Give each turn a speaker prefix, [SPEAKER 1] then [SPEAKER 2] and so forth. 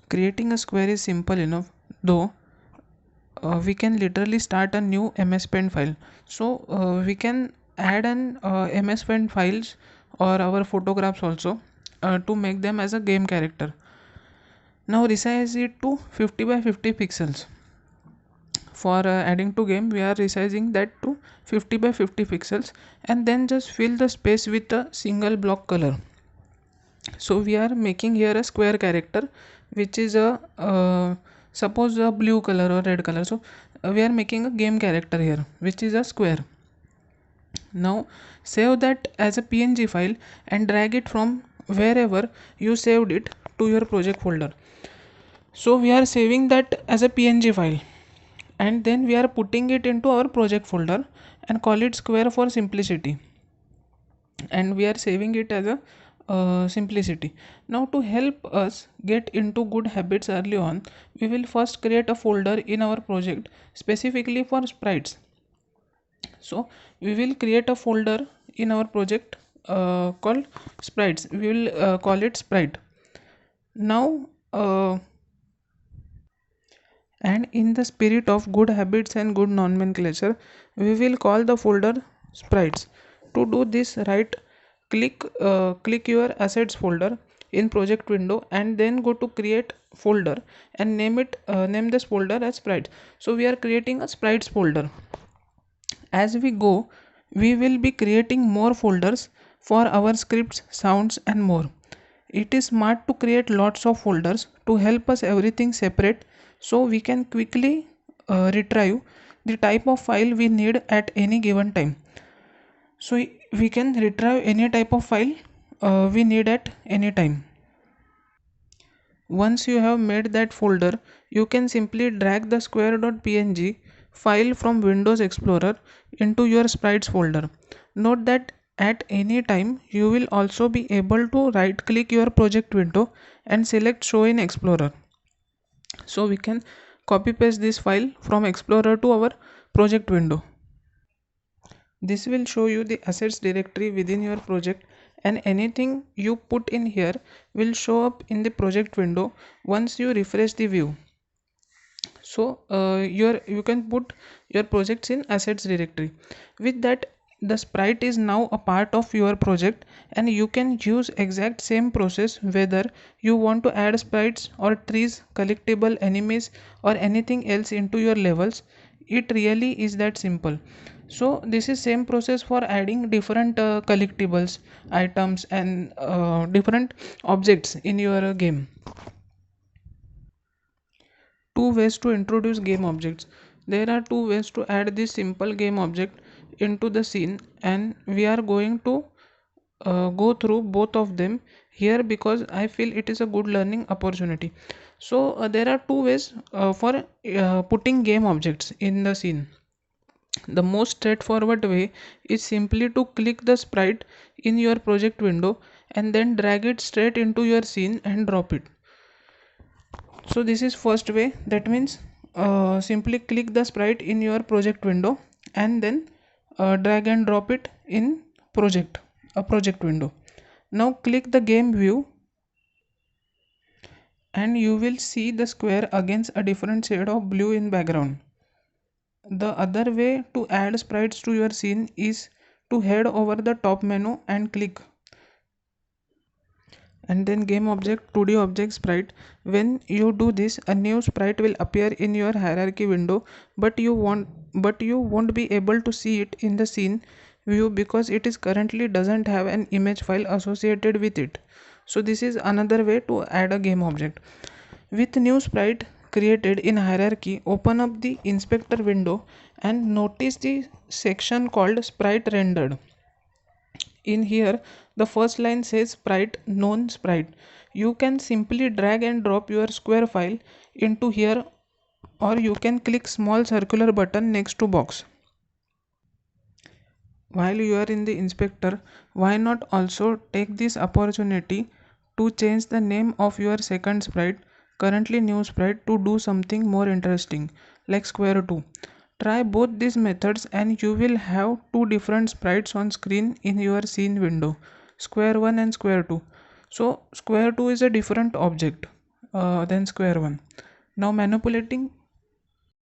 [SPEAKER 1] Creating a square is simple enough, though we can literally start a new MS Paint file. So we can add an MS Paint files or our photographs also to make them as a game character. Now resize it to 50 by 50 pixels. For adding to game, we are resizing that to 50 by 50 pixels, and then just fill the space with a single block color. So we are making here a square character, which is a suppose a blue color or red color. So we are making a game character here, which is a square. Now save that as a png file and drag it from wherever you saved it to your project folder. So we are saving that as a png file, and then we are putting it into our project folder and call it square for simplicity, and we are saving it as a simplicity. Now to help us get into good habits early on, we will first create a folder in our project specifically for sprites. So we will create a folder in our project called sprites. We will call it sprite. Now and in the spirit of good habits and good nomenclature, we will call the folder sprites. To do this, right click your assets folder in project window and then go to create folder and name this folder as sprites. So we are creating a sprites folder. As we go, we will be creating more folders for our scripts, sounds and more. It is smart to create lots of folders to help us everything separate, so we can quickly retrieve the type of file we need at any given time. So we can retrieve any type of file we need at any time. Once you have made that folder, you can simply drag the square.png file from Windows Explorer into your sprites folder. Note that at any time you will also be able to right click your project window and select show in Explorer. So we can copy paste this file from Explorer to our project window. This will show you the assets directory within your project, and anything you put in here will show up in the project window once you refresh the view. So you can put your projects in assets directory. With that, the sprite is now a part of your project, and you can use exact same process whether you want to add sprites or trees, collectible enemies or anything else into your levels. It really is that simple. So this is same process for adding different collectibles, items and different objects in your game. Two ways to introduce game objects. There are two ways to add this simple game object into the scene, and we are going to go through both of them here because I feel it is a good learning opportunity. So there are two ways for putting game objects in the scene. The most straightforward way is simply to click the sprite in your project window and then drag it straight into your scene and drop it. So this is first way. That means simply click the sprite in your project window and then drag and drop it in a project window. Now click the game view and you will see the square against a different shade of blue in background. The other way to add sprites to your scene is to head over the top menu and click and then game object 2D object sprite. When you do this, a new sprite will appear in your hierarchy window, but you won't be able to see it in the scene view because it is currently doesn't have an image file associated with it. So this is another way to add a game object. With new sprite created in hierarchy, open up the inspector window and notice the section called sprite rendered. In here, the first line says sprite known sprite. You can simply drag and drop your square file into here, or you can click small circular button next to box. While you are in the inspector, why not also take this opportunity to change the name of your second sprite, currently new sprite, to do something more interesting like square 2. Try both these methods and you will have two different sprites on screen in your scene window, square 1 and square 2. So square 2 is a different object then square 1. Now manipulating